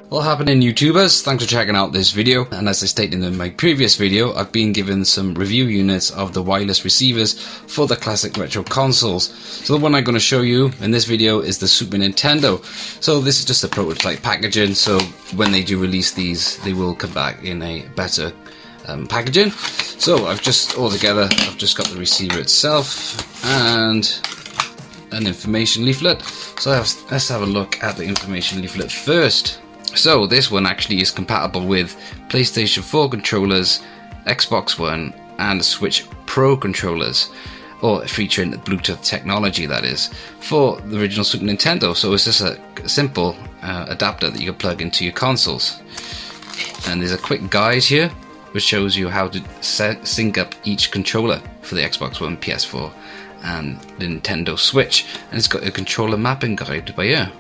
What happening, YouTubers? Thanks for checking out this video, and as I stated in my previous video, I've been given some review units of the wireless receivers for the classic retro consoles. So the one I'm going to show you in this video is the Super Nintendo. So this is just a prototype packaging, so when they do release these, they will come back in a better packaging. So I've just got the receiver itself and an information leaflet. So let's have a look at the information leaflet first. So this one actually is compatible with PlayStation 4 controllers, Xbox One and Switch Pro controllers, or featuring Bluetooth technology, that is, for the original Super Nintendo. So it's just a simple adapter that you can plug into your consoles. And there's a quick guide here which shows you how to sync up each controller for the Xbox One, PS4 and the Nintendo Switch, and it's got a controller mapping guide by here.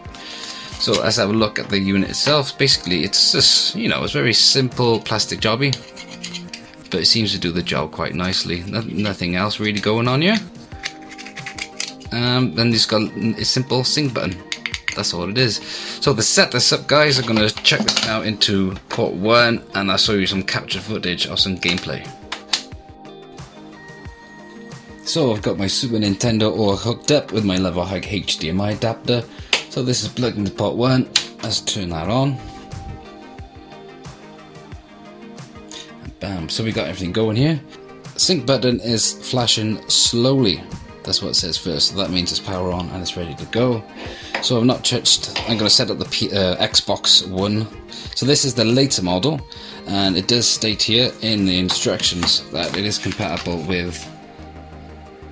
So let's have a look at the unit itself. Basically it's just, it's very simple plastic jobby, but it seems to do the job quite nicely. Nothing else really going on here. Then it's got a simple sync button. That's all it is. So to set this up, guys, I'm going to check this now into port 1 and I'll show you some captured footage of some gameplay. So I've got my Super Nintendo all hooked up with my level high HDMI adapter. So this is plugged into port 1. Let's turn that on. And bam, so we got everything going here. Sync button is flashing slowly. That's what it says first, so that means it's power on and it's ready to go. So I've not touched, I'm going to set up the Xbox One. So this is the later model, and it does state here in the instructions that it is compatible with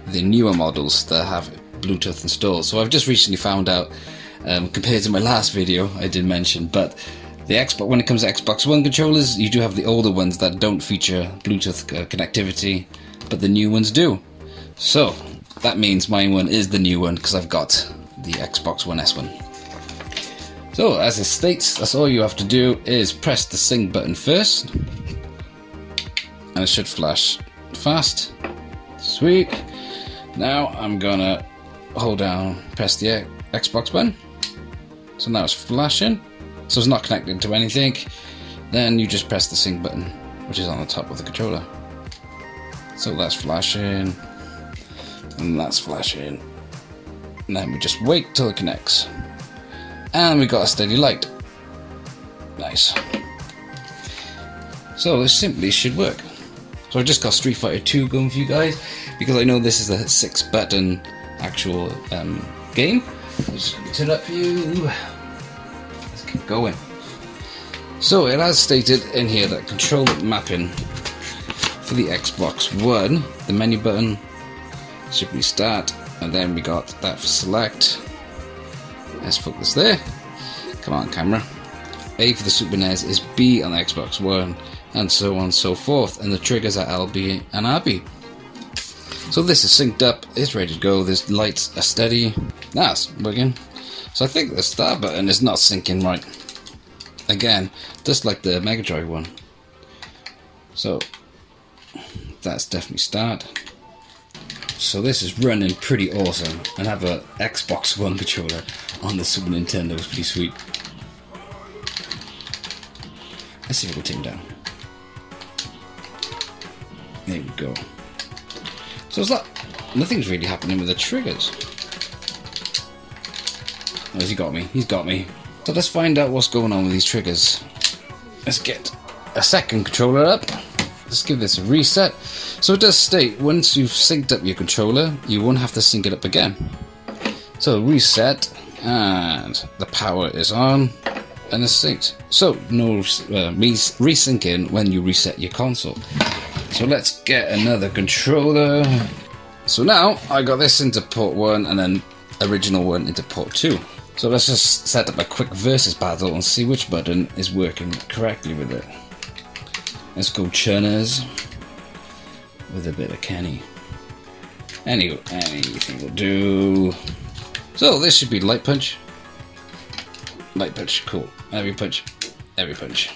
the newer models that have Bluetooth installed. So I've just recently found out, compared to my last video I did mention, but the Xbox, when it comes to Xbox One controllers, you do have the older ones that don't feature Bluetooth connectivity, but the new ones do. So that means my one is the new one because I've got the Xbox One S one. So as it states, that's all you have to do is press the sync button first, and it should flash fast. Sweet. Now I'm gonna hold down, press the Xbox button. So now it's flashing. So it's not connected to anything. Then you just press the sync button, which is on the top of the controller. So that's flashing. And that's flashing. And then we just wait till it connects. And we got a steady light. Nice. So this simply should work. So I just got Street Fighter 2 going for you guys, because I know this is a 6-button actual game. Just turn it up for you. Let's keep going. So it has stated in here that controller mapping for the Xbox One, the menu button should be start, and then we got that for select. Let's focus there. Come on, camera. A for the Super NES is B on the Xbox One, and so on and so forth, and the triggers are LB and RB. So this is synced up, it's ready to go. There's lights are steady. That's working. So I think the start button is not syncing right. Again, just like the Mega Drive one. So that's definitely start. So this is running pretty awesome, and have a Xbox One controller on the Super Nintendo is pretty sweet. Let's see if we can take him down. There we go. So it's like nothing's really happening with the triggers. Oh, has he got me? He's got me. So let's find out what's going on with these triggers. Let's get a second controller up. Let's give this a reset. So it does state once you've synced up your controller, you won't have to sync it up again. So reset, and the power is on, and it's synced. So no resyncing when you reset your console. So let's get another controller. So now I got this into port 1 and then original one into port 2. So let's just set up a quick versus battle and see which button is working correctly with it. Let's go churners with a bit of Kenny. Anything will do. So this should be light punch. Light punch, cool. Heavy punch, heavy punch.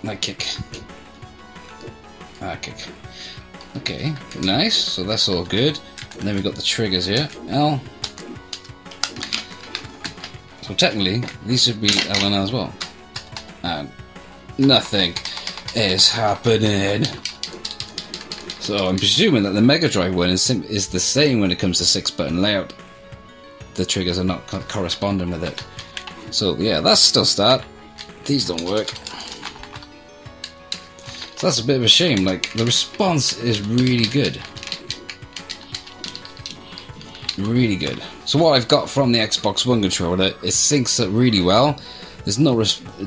Light kick. Kick. Okay, nice. So that's all good. And then we've got the triggers here. L. So technically, these should be LNR as well. And nothing is happening. So I'm presuming that the Mega Drive one is the same when it comes to 6-button layout. The triggers are not corresponding with it. So yeah, that's still start. These don't work. So that's a bit of a shame. Like, the response is really good. Really good. So what I've got from the Xbox One controller, it syncs up really well. There's no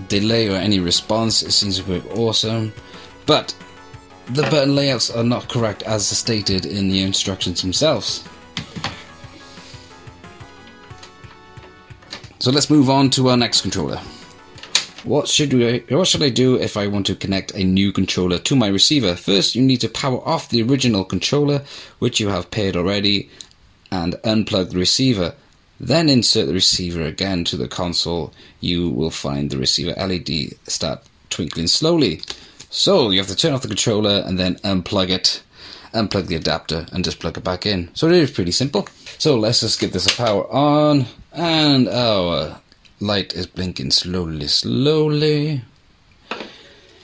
delay or any response. It seems to work awesome. But the button layouts are not correct as stated in the instructions themselves. So let's move on to our next controller. What should I do if I want to connect a new controller to my receiver? First, you need to power off the original controller, which you have paired already, and unplug the receiver. Then insert the receiver again to the console. You will find the receiver LED start twinkling slowly. So you have to turn off the controller and then unplug it, unplug the adapter, and just plug it back in. So it is pretty simple. So let's just give this a power on, and our light is blinking slowly.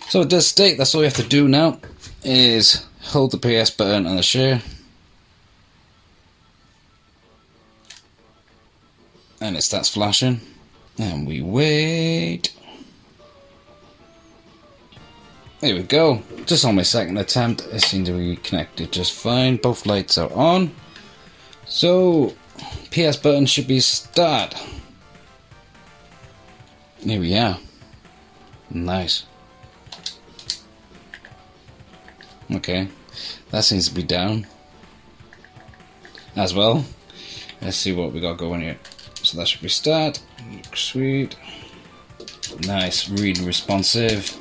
So it does state that's all you have to do now is hold the PS button on the share, and it starts flashing, and we wait. There we go. Just on my second attempt, it seems to be connected just fine. Both lights are on. So PS button should be start. Here we are. Nice. Okay, that seems to be down as well. Let's see what we got going here. So that should be start. Sweet. Nice, really responsive.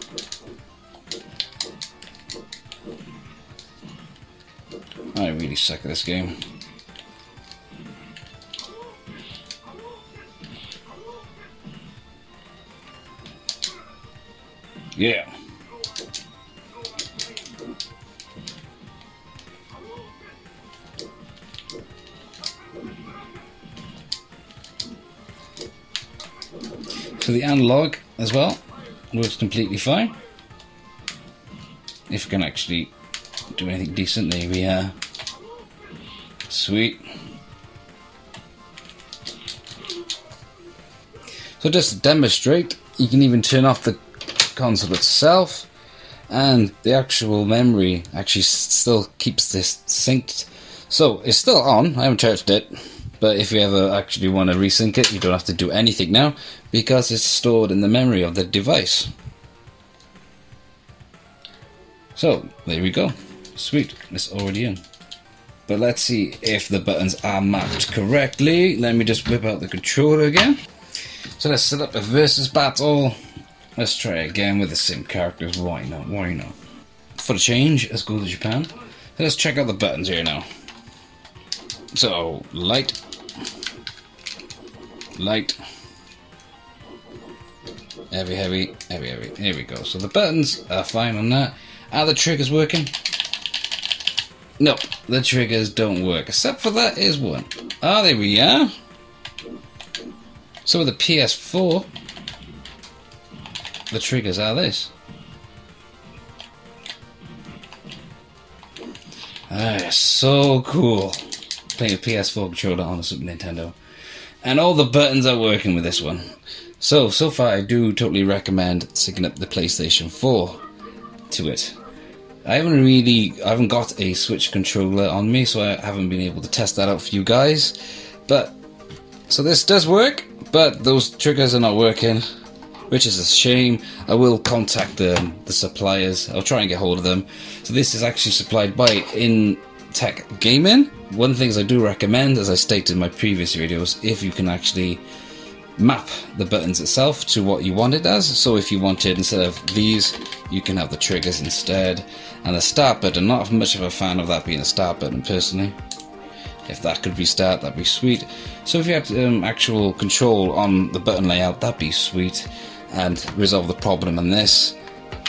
I really suck at this game. Yeah. So the analog as well works completely fine. If we can actually do anything decent, there we are. Sweet. So just to demonstrate, you can even turn off the console itself, and the actual memory actually still keeps this synced. So it's still on, I haven't touched it, but if you ever actually want to resync it, you don't have to do anything now, because it's stored in the memory of the device. So there we go. Sweet, it's already in. But let's see if the buttons are mapped correctly. Let me just whip out the controller again. So let's set up a versus battle. Let's try again with the same characters. Why not? Why not? For the change, let's go to Japan. So let's check out the buttons here now. So light, light, heavy, heavy, heavy, heavy. Here we go. So the buttons are fine on that. Are the triggers working? Nope, the triggers don't work, except for that is one. Ah, there we are. So with the PS4, the triggers are this. Ah, so cool. Playing a PS4 controller on a Super Nintendo. And all the buttons are working with this one. So far I do totally recommend syncing up the PlayStation 4 to it. I haven't got a Switch controller on me, so I haven't been able to test that out for you guys. But, so this does work, but those triggers are not working, which is a shame. I will contact the suppliers. I'll try and get hold of them. So this is actually supplied by intecgaming. One of the things I do recommend, as I stated in my previous videos, if you can actually map the buttons itself to what you want it as. So if you wanted, instead of these, you can have the triggers instead. And the start button, not much of a fan of that being a start button personally. If that could be start, that'd be sweet. So if you had actual control on the button layout, that'd be sweet, and resolve the problem on this.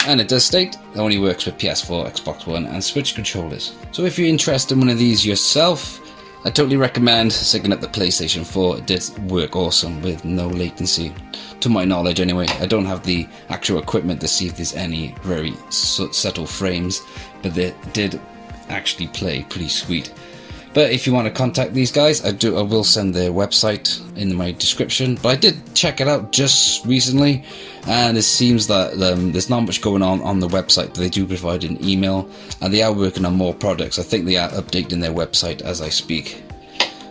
And it does state it only works with PS4, Xbox One and Switch controllers. So if you're interested in one of these yourself, I totally recommend syncing up the PlayStation 4. It did work awesome with no latency, to my knowledge anyway. I don't have the actual equipment to see if there's any very subtle frames, but they did actually play pretty sweet. But if you want to contact these guys, I will send their website in my description. But I did check it out just recently, and it seems that there's not much going on the website, but they do provide an email, and they are working on more products. I think they are updating their website as I speak.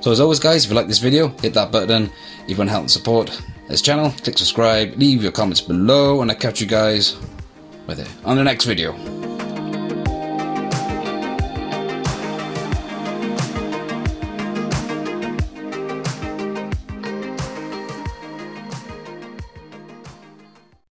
So as always guys, if you like this video, hit that button. If you want to help and support this channel, click subscribe, leave your comments below, and I'll catch you guys on the next video.